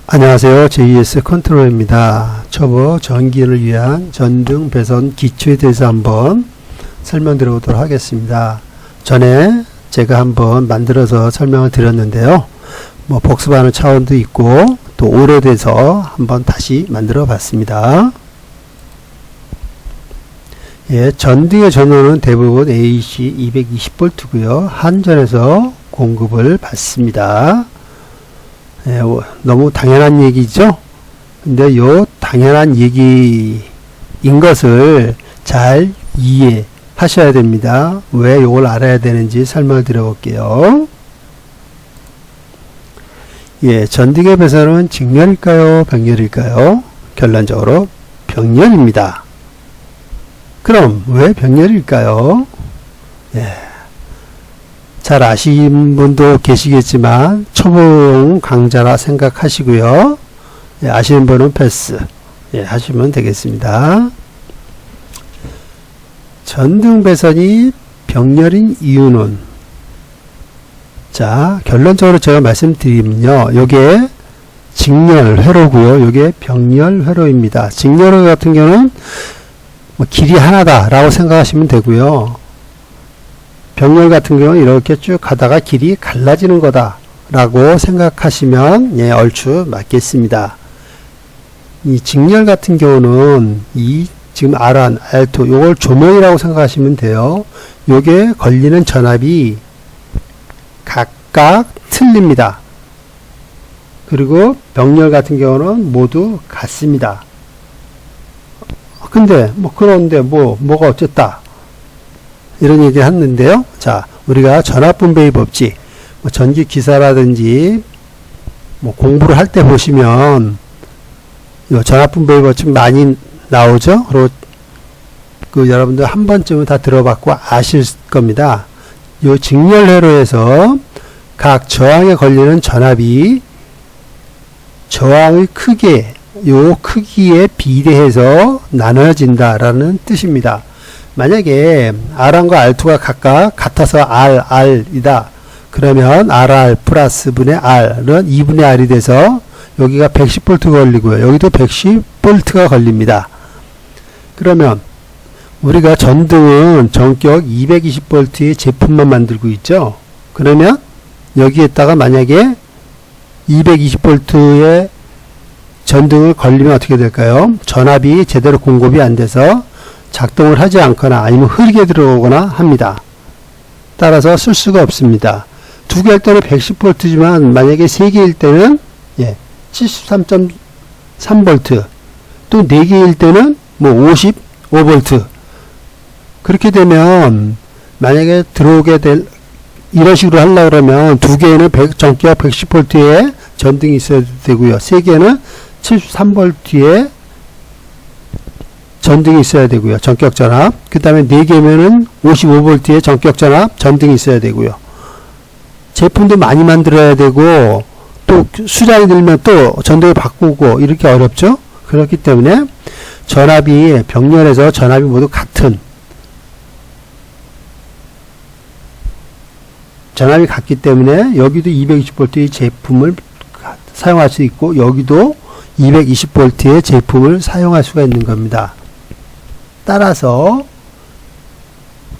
안녕하세요. JS 컨트롤입니다. 초보 전기를 위한 전등 배선 기초에 대해서 한번 설명드려 보도록 하겠습니다. 전에 제가 한번 만들어서 설명을 드렸는데요. 복습하는 차원도 있고 또 오래돼서 한번 다시 만들어 봤습니다. 전등의 전원은 대부분 AC 220V고요. 한전에서 공급을 받습니다. 너무 당연한 얘기죠. 근데 요 당연한 얘기인 것을 잘 이해하셔야 됩니다. 왜 요걸 알아야 되는지 설명을 드려볼게요. 전등의 배선은 직렬일까요? 병렬일까요? 결론적으로 병렬입니다. 그럼 왜 병렬일까요? 잘 아시는 분도 계시겠지만 초보 강좌라 생각하시고요. 아시는 분은 패스 하시면 되겠습니다. 전등 배선이 병렬인 이유는, 자, 결론적으로 제가 말씀드리면요, 요게 직렬 회로고요, 요게 병렬 회로입니다. 직렬 회로 같은 경우는 길이 하나다 라고 생각하시면 되고요. 병렬 같은 경우는 이렇게 쭉 가다가 길이 갈라지는 거다 라고 생각하시면 얼추 맞겠습니다. 이 직렬 같은 경우는 이 지금 R1, R2 요걸 조명이라고 생각하시면 돼요. 요게 걸리는 전압이 각각 틀립니다. 그리고 병렬 같은 경우는 모두 같습니다. 근데 그런데 뭐가 어쨌다 이런 얘기를 했는데요. 자, 우리가 전압분배의 법칙, 전기 기사라든지 공부를 할 때 보시면 요 전압분배의 법칙 많이 나오죠. 그리고 여러분들 한 번쯤은 다 들어봤고 아실 겁니다. 요 직렬 회로에서 각 저항에 걸리는 전압이 저항의 요 크기에 비례해서 나눠진다라는 뜻입니다. 만약에 R1과 R2가 각각 같아서 RR이다. 그러면 RR 플러스 분의 R은 2분의 R이 돼서 여기가 110V 걸리고요. 여기도 110V가 걸립니다. 그러면 우리가 전등은 전격 220V의 제품만 만들고 있죠. 그러면 여기에다가 만약에 220V의 전등을 걸리면 어떻게 될까요? 전압이 제대로 공급이 안 돼서 작동을 하지 않거나 아니면 흐리게 들어오거나 합니다. 따라서 쓸 수가 없습니다. 두 개일 때는 110V지만 만약에 세 개일 때는 73.3V, 또 네 개일 때는 55V. 그렇게 되면 만약에 들어오게 될 이런 식으로 하려고 그러면 두 개에는 전기가 110V의 전등이 있어야 되고요. 세 개는 73V의 전등이 있어야 되고요. 전격 전압. 그 다음에 4개면은 55V의 전격 전압 전등이 있어야 되고요. 제품도 많이 만들어야 되고 또 수량이 늘면 또 전등을 바꾸고 이렇게 어렵죠. 그렇기 때문에 전압이 병렬에서 전압이 모두 같은 전압이 같기 때문에 여기도 220V의 제품을 사용할 수 있고 여기도 220V의 제품을 사용할 수가 있는 겁니다. 따라서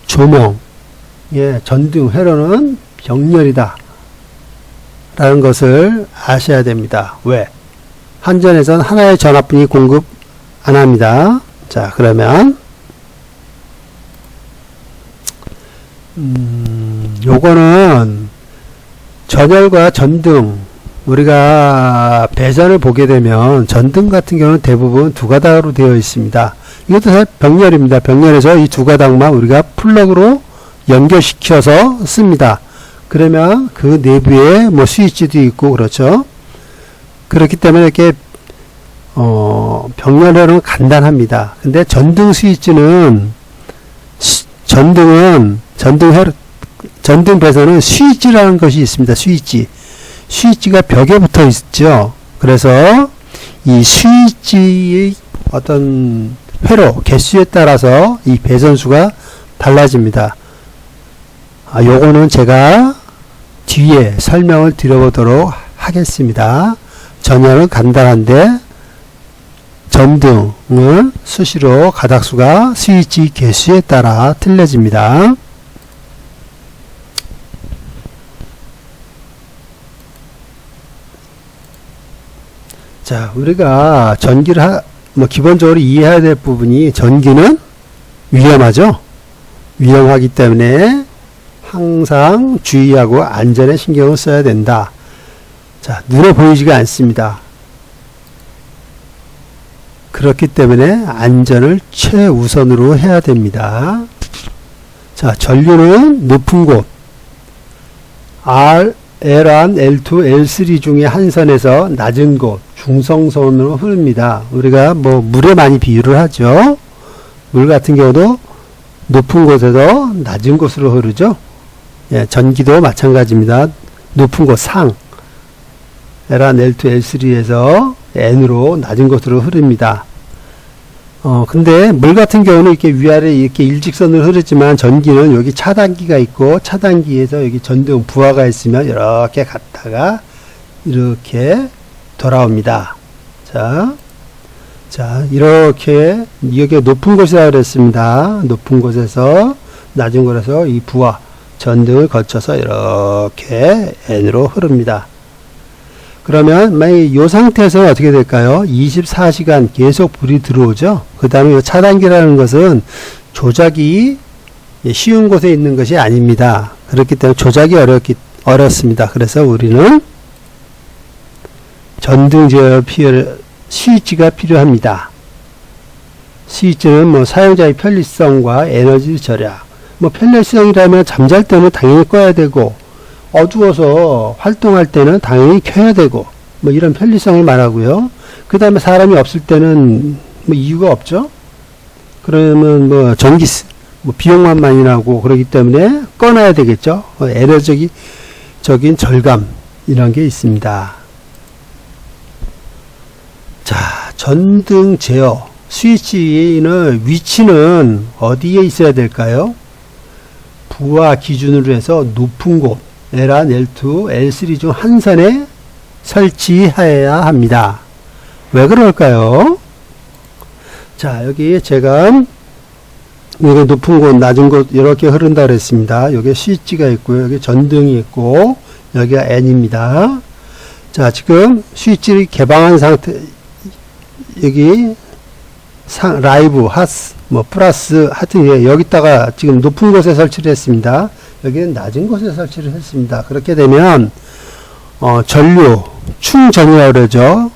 조명, 전등 회로는 병렬이다 라는 것을 아셔야 됩니다. 왜? 한전에선 하나의 전압분이 공급 안 합니다. 자, 그러면 요거는 전열과 전등, 우리가 배선을 보게 되면 전등 같은 경우는 대부분 두 가닥으로 되어 있습니다. 이것도 다 병렬입니다. 병렬에서 이 두 가닥만 우리가 플러그로 연결시켜서 씁니다. 그러면 그 내부에 스위치도 있고 그렇죠. 그렇기 때문에 이렇게 병렬회로는 간단합니다. 근데 전등 스위치는 전등 배선은 스위치라는 것이 있습니다. 스위치가 벽에 붙어 있죠. 그래서 이 스위치의 어떤 회로, 개수에 따라서 이 배선수가 달라집니다. 요거는 제가 뒤에 설명을 드려보도록 하겠습니다. 전열은 간단한데 전등을 수시로 가닥수가 스위치 개수에 따라 틀려집니다. 자, 우리가 전기를 기본적으로 이해해야 될 부분이, 전기는 위험하죠. 위험하기 때문에 항상 주의하고 안전에 신경을 써야 된다. 자, 눈에 보이지가 않습니다. 그렇기 때문에 안전을 최우선으로 해야 됩니다. 자, 전류는 높은 곳 L1, L2, L3 중에 한 선에서 낮은 곳 중성선으로 흐릅니다. 우리가 물에 많이 비유를 하죠. 물 같은 경우도 높은 곳에서 낮은 곳으로 흐르죠. 예, 전기도 마찬가지입니다. 높은 곳 상 L1, L2, L3에서 N으로 낮은 곳으로 흐릅니다. 근데 물 같은 경우는 이렇게 위아래 이렇게 일직선으로 흐르지만, 전기는 여기 차단기가 있고, 차단기에서 여기 전등 부하가 있으면 이렇게 갔다가 이렇게 돌아옵니다. 자, 이렇게, 여기 높은 곳이라고 그랬습니다. 높은 곳에서 낮은 곳에서 이 부하, 전등을 거쳐서 이렇게 N으로 흐릅니다. 그러면 만약 이 상태에서 어떻게 될까요? 24시간 계속 불이 들어오죠. 그 다음에 이 차단기라는 것은 조작이 쉬운 곳에 있는 것이 아닙니다. 그렇기 때문에 조작이 어렵습니다. 그래서 우리는 전등 제어 스위치가 필요합니다. 스위치는 사용자의 편리성과 에너지 절약. 편리성이라면 잠잘 때는 당연히 꺼야 되고, 어두워서 활동할 때는 당연히 켜야 되고, 이런 편리성을 말하고요. 그 다음에 사람이 없을 때는 이유가 없죠. 그러면 비용만 많이 나고 그러기 때문에 꺼놔야 되겠죠. 에너지적인 절감, 이런 게 있습니다. 자, 전등 제어 스위치의 위치는 어디에 있어야 될까요? 부하 기준으로 해서 높은 곳 L1, L2, L3 중 한 선에 설치해야 합니다. 왜 그럴까요? 자, 여기 제가 여기 높은 곳, 낮은 곳 이렇게 흐른다 그랬습니다. 여기 스위치가 있고요. 여기 전등이 있고, 여기가 N입니다. 자, 지금 스위치를 개방한 상태, 여기 라이브, 하스, 플러스, 하여튼 여기다가 지금 높은 곳에 설치를 했습니다. 여기는 낮은 곳에 설치를 했습니다. 그렇게 되면 전류, 충전이라고 그러죠.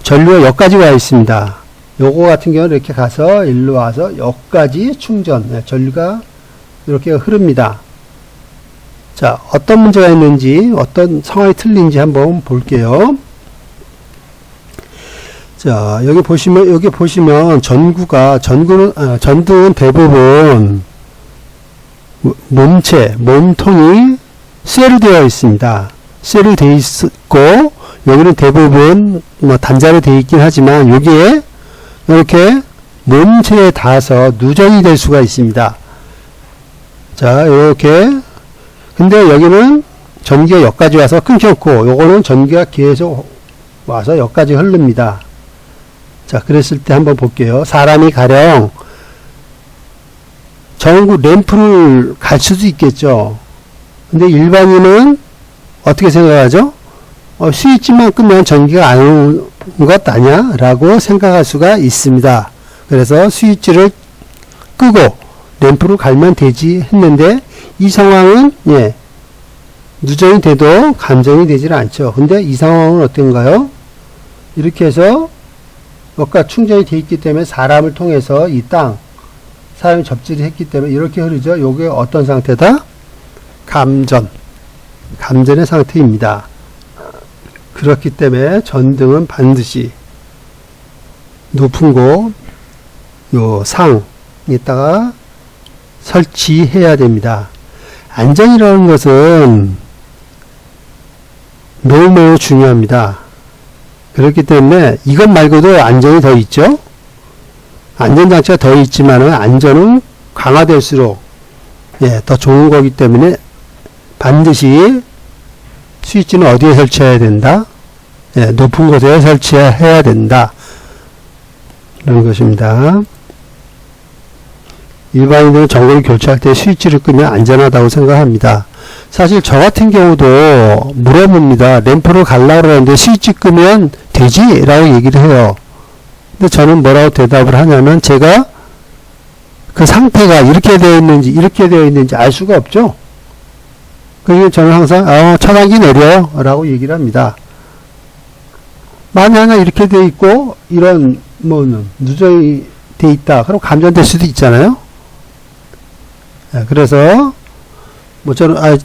전류가 여기까지 와 있습니다. 요거 같은 경우는 이렇게 가서 일로 와서 여기까지 충전, 전류가 이렇게 흐릅니다. 자, 어떤 문제가 있는지, 어떤 상황이 틀린지 한번 볼게요. 자, 여기 보시면 전등은 대부분 몸통이 쇠로 되어 있습니다. 쇠로 되어 있고, 여기는 대부분 단자로 되어 있긴 하지만, 여기에 이렇게 몸체에 닿아서 누전이 될 수가 있습니다. 자, 이렇게. 근데 여기는 전기가 여기까지 와서 끊겼고, 요거는 전기가 계속 와서 여기까지 흐릅니다. 자, 그랬을 때 한번 볼게요. 사람이 가령 전구 램프를 갈 수도 있겠죠. 근데 일반인은 어떻게 생각하죠? 스위치만 끄면 전기가 안 오는 것 아니야? 라고 생각할 수가 있습니다. 그래서 스위치를 끄고 램프를 갈면 되지 했는데, 이 상황은 누전이 돼도 감전이 되질 않죠. 근데 이 상황은 어떤가요? 이렇게 해서 여기가 충전이 되어 있기 때문에 사람을 통해서 이 사람이 접지를 했기 때문에 이렇게 흐르죠. 요게 어떤 상태다? 감전의 상태입니다. 그렇기 때문에 전등은 반드시 높은 곳, 요 상에다가 설치해야 됩니다. 안전이라는 것은 너무너무 중요합니다. 그렇기 때문에 이것 말고도 안전이 더 있죠. 안전장치가 더 있지만은 안전은 강화될수록 더 좋은 거기 때문에 반드시 스위치는 어디에 설치해야 된다? 높은 곳에 설치해야 된다. 이런 것입니다. 일반인들은 전구를 교체할 때 스위치를 끄면 안전하다고 생각합니다. 사실 저 같은 경우도 물어봅니다. 램프를 갈라 그러는데 스위치 끄면 되지? 라고 얘기를 해요. 근데 저는 뭐라고 대답을 하냐면 제가 그 상태가 이렇게 되어 있는지 알 수가 없죠. 그러니까 저는 항상 차단기 내려 라고 얘기를 합니다. 만약 하나 이렇게 되어 있고 이런 누적이 되어 있다. 그럼 감전될 수도 있잖아요. 그래서 저는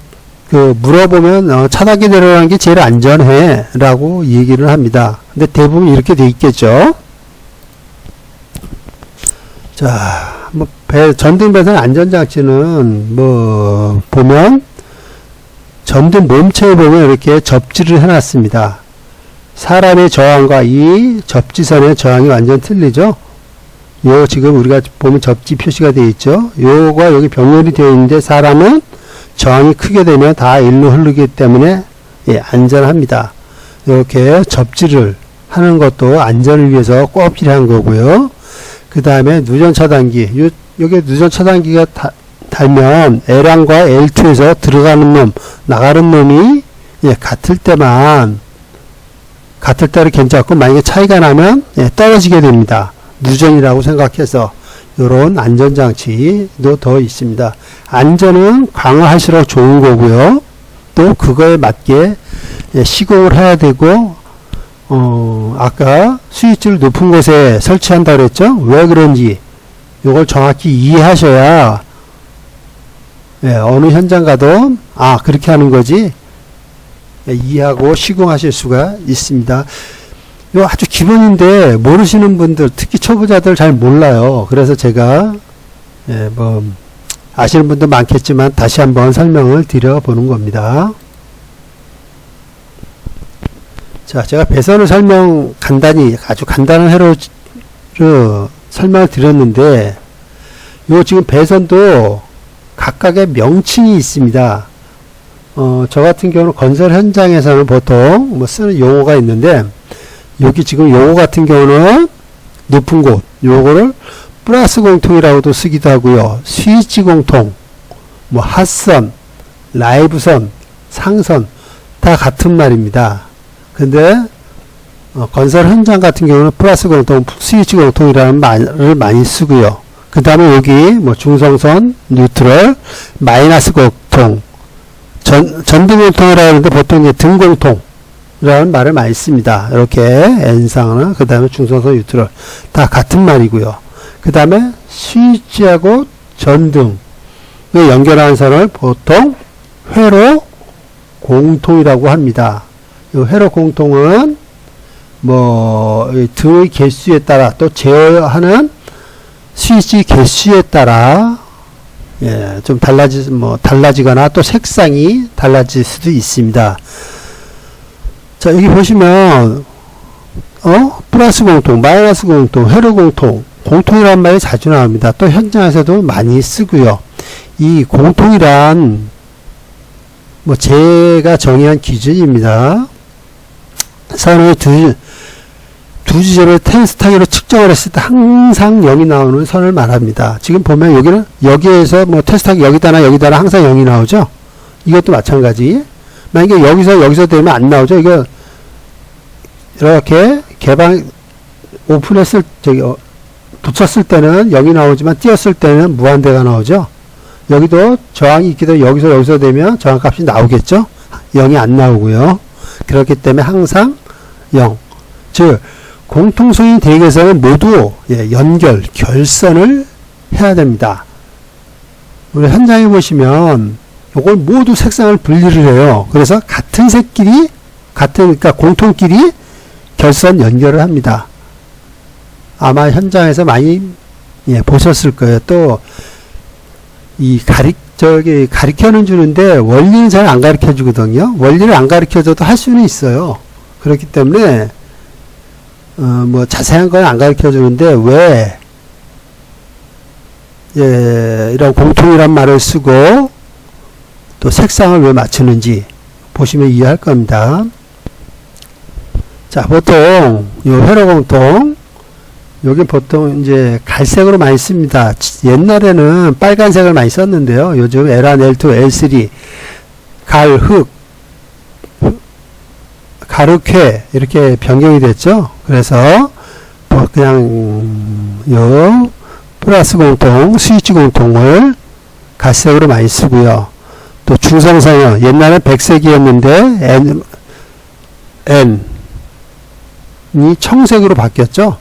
물어보면 차단기 내려라는 게 제일 안전해 라고 얘기를 합니다. 근데 대부분 이렇게 돼 있겠죠. 자, 전등 배선 안전장치는 보면 전등 몸체에 보면 이렇게 접지를 해놨습니다. 사람의 저항과 이 접지선의 저항이 완전 틀리죠. 요 지금 우리가 보면 접지 표시가 되어 있죠. 요가 여기 병렬이 되어 있는데 사람은 저항이 크게 되면 다 일로 흐르기 때문에 안전합니다. 이렇게 접지를 하는 것도 안전을 위해서 꼭 필요한 거고요. 그 다음에 누전 차단기. 여기 누전 차단기가 달면 L랑과 L2에서 들어가는 놈, 나가는 놈이 같을 때는 괜찮고 만약에 차이가 나면 떨어지게 됩니다. 누전이라고 생각해서 이런 안전장치도 더 있습니다. 안전은 강화할수록 좋은 거고요. 또 그거에 맞게 시공을 해야 되고 아까 스위치를 높은 곳에 설치한다 그랬죠? 왜 그런지 이걸 정확히 이해하셔야 어느 현장 가도 그렇게 하는 거지 이해하고 시공하실 수가 있습니다. 이거 아주 기본인데 모르시는 분들 특히 초보자들 잘 몰라요. 그래서 제가 아시는 분도 많겠지만 다시 한번 설명을 드려보는 겁니다. 자, 제가 배선을 아주 간단한 회로 설명을 드렸는데 요 지금 배선도 각각의 명칭이 있습니다. 저 같은 경우는 건설 현장에서는 보통 쓰는 용어가 있는데 여기 지금 요거 같은 경우는 높은 곳, 요거를 플러스 공통이라고도 쓰기도 하고요. 스위치 공통, 핫선, 라이브선, 상선 다 같은 말입니다. 근데 건설 현장 같은 경우는 플러스 공통, 스위치 공통이라는 말을 많이 쓰고요. 그 다음에 여기 중성선, 뉴트럴, 마이너스 공통, 전등 공통이라고 하는데 보통 등 공통 라는 말을 많이 씁니다. 이렇게 N상은 그 다음에 중성선 뉴트럴 다 같은 말이고요. 그 다음에 스위치하고 전등 연결하는 선을 보통 회로 공통이라고 합니다. 이 회로 공통은 등의 개수에 따라 또 제어하는 스위치 개수에 따라 좀 달라지거나 또 색상이 달라질 수도 있습니다. 자, 여기 보시면 플러스 공통, 마이너스 공통, 회로 공통, 공통이란 말이 자주 나옵니다. 또 현장에서도 많이 쓰고요. 이 공통이란 제가 정의한 기준입니다. 선을 두 지점을 텐스타기로 측정을 했을 때 항상 0이 나오는 선을 말합니다. 지금 보면 여기에서 텐스타기 여기다나 항상 0이 나오죠. 이것도 마찬가지. 만약에 여기서 되면 안 나오죠. 이거 이렇게 오픈했을 붙였을 때는 0이 나오지만 띄었을 때는 무한대가 나오죠. 여기도 저항이 있기도 여기서 되면 저항값이 나오겠죠. 0이 안 나오고요. 그렇기 때문에 항상 0. 즉 공통성인 대개선은 모두 결선을 해야 됩니다. 우리 현장에 보시면 이걸 모두 색상을 분리를 해요. 그래서 같은 색끼리 그러니까 공통끼리 결선 연결을 합니다. 아마 현장에서 많이 보셨을 거예요. 또 이 가르쳐는 주는데 원리는 잘 안 가르쳐 주거든요. 원리를 안 가르쳐 줘도 할 수는 있어요. 그렇기 때문에 자세한 건 안 가르쳐 주는데 왜 이런 공통이란 말을 쓰고 또 색상을 왜 맞추는지 보시면 이해할 겁니다. 자, 보통 요 회로 공통 여기 보통 이제 갈색으로 많이 씁니다. 옛날에는 빨간색을 많이 썼는데요. 요즘 L1, L2, L3 갈, 흑, 가르쾌 이렇게 변경이 됐죠. 그래서 뭐 그냥 요 플러스 공통, 스위치 공통을 갈색으로 많이 쓰고요. 또 중성선형 옛날엔 백색이었는데 N이 청색으로 바뀌었죠.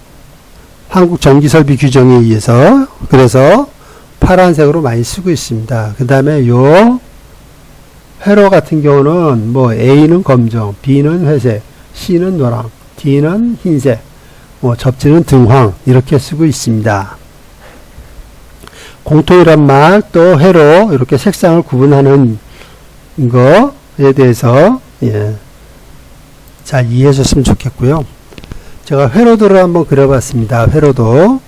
한국전기설비 규정에 의해서. 그래서 파란색으로 많이 쓰고 있습니다. 그 다음에 요 회로 같은 경우는 뭐 A는 검정, B는 회색, C는 노랑, D는 흰색, 뭐 접지는 등황 이렇게 쓰고 있습니다. 공통이란 말, 또 회로 이렇게 색상을 구분하는 거에 대해서 잘 이해해 줬으면 좋겠고요. 제가 회로도를 한번 그려봤습니다. 회로도.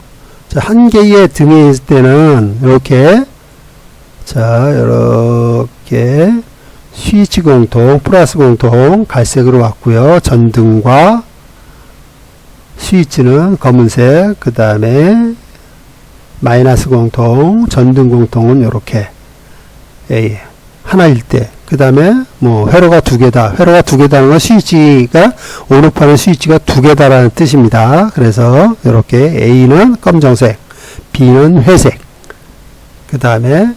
자, 한 개의 등에 있을 때는 이렇게 이렇게 스위치 공통, 플러스 공통 갈색으로 왔고요. 전등과 스위치는 검은색, 그 다음에 마이너스 공통, 전등 공통은 이렇게 A 하나일 때, 그 다음에 뭐 회로가 두 개다. 회로가 두 개다는 건 스위치가 온오프하는 스위치가 두 개다라는 뜻입니다. 그래서 이렇게 A는 검정색, B는 회색, 그 다음에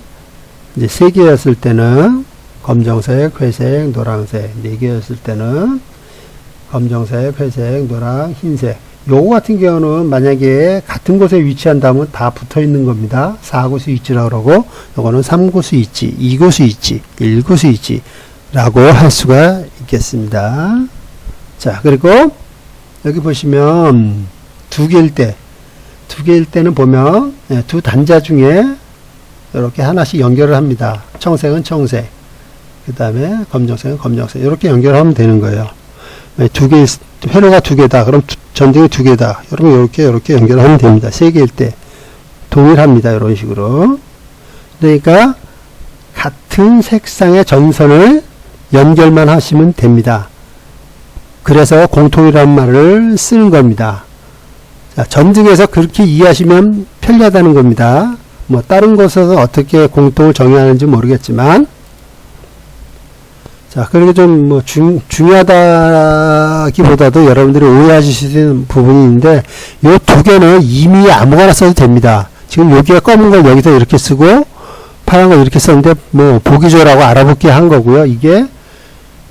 이제 세 개였을 때는 검정색, 회색, 노란색, 네 개였을 때는 검정색, 회색, 노랑, 흰색. 요거 같은 경우는 만약에 같은 곳에 위치한다면 다 붙어 있는 겁니다. 4구 스위치라고 그러고, 요거는 3구 스위치, 2구 스위치, 1구 스위치라고 할 수가 있겠습니다. 자, 그리고 여기 보시면 두 개일 때는 보면 두 단자 중에 이렇게 하나씩 연결을 합니다. 청색은 청색, 그 다음에 검정색은 검정색, 이렇게 연결하면 되는 거예요. 두 개, 회로가 두 개다. 그럼 전등이 두 개다. 여러분, 이렇게 연결하면 됩니다. 세 개일 때. 동일합니다. 이런 식으로. 그러니까, 같은 색상의 전선을 연결만 하시면 됩니다. 그래서 공통이라는 말을 쓰는 겁니다. 자, 전등에서 그렇게 이해하시면 편리하다는 겁니다. 뭐, 다른 곳에서 어떻게 공통을 정의하는지 모르겠지만, 자, 그리고 좀 뭐 중요하다기보다도 여러분들이 오해하실 수 있는 부분이 있는데, 요 두 개는 이미 아무거나 써도 됩니다. 지금 여기가 검은 걸 여기서 이렇게 쓰고 파란 걸 이렇게 썼는데 뭐 보기 좋으라고 알아보게 한 거고요. 이게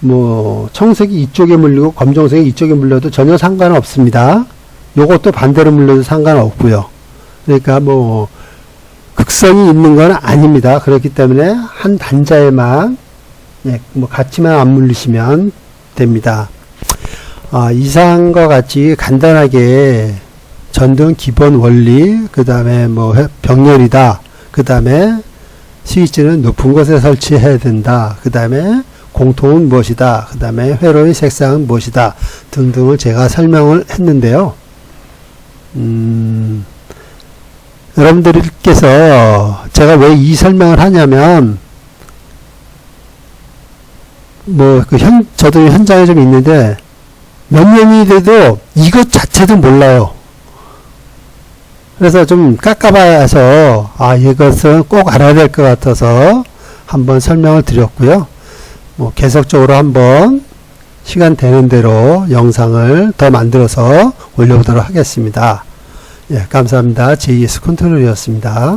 뭐 청색이 이쪽에 물리고 검정색이 이쪽에 물려도 전혀 상관없습니다. 요것도 반대로 물려도 상관없고요. 그러니까 뭐 극선이 있는 건 아닙니다. 그렇기 때문에 한 단자에만 뭐 같이만 안 물리시면 됩니다. 이상과 같이 간단하게 전등 기본 원리, 그 다음에 뭐 병렬이다, 그 다음에 스위치는 높은 곳에 설치해야 된다, 그 다음에 공통은 무엇이다, 그 다음에 회로의 색상은 무엇이다 등등을 제가 설명을 했는데요. 여러분들께서 제가 왜 이 설명을 하냐면, 뭐 저도 현장에 좀 있는데 몇 년이 돼도 이것 자체도 몰라요. 그래서 좀 깝깝해서 이것은 꼭 알아야 될 것 같아서 한번 설명을 드렸고요. 뭐 계속적으로 한번 시간 되는 대로 영상을 더 만들어서 올려보도록 하겠습니다. 예, 감사합니다. JS 컨트롤이었습니다.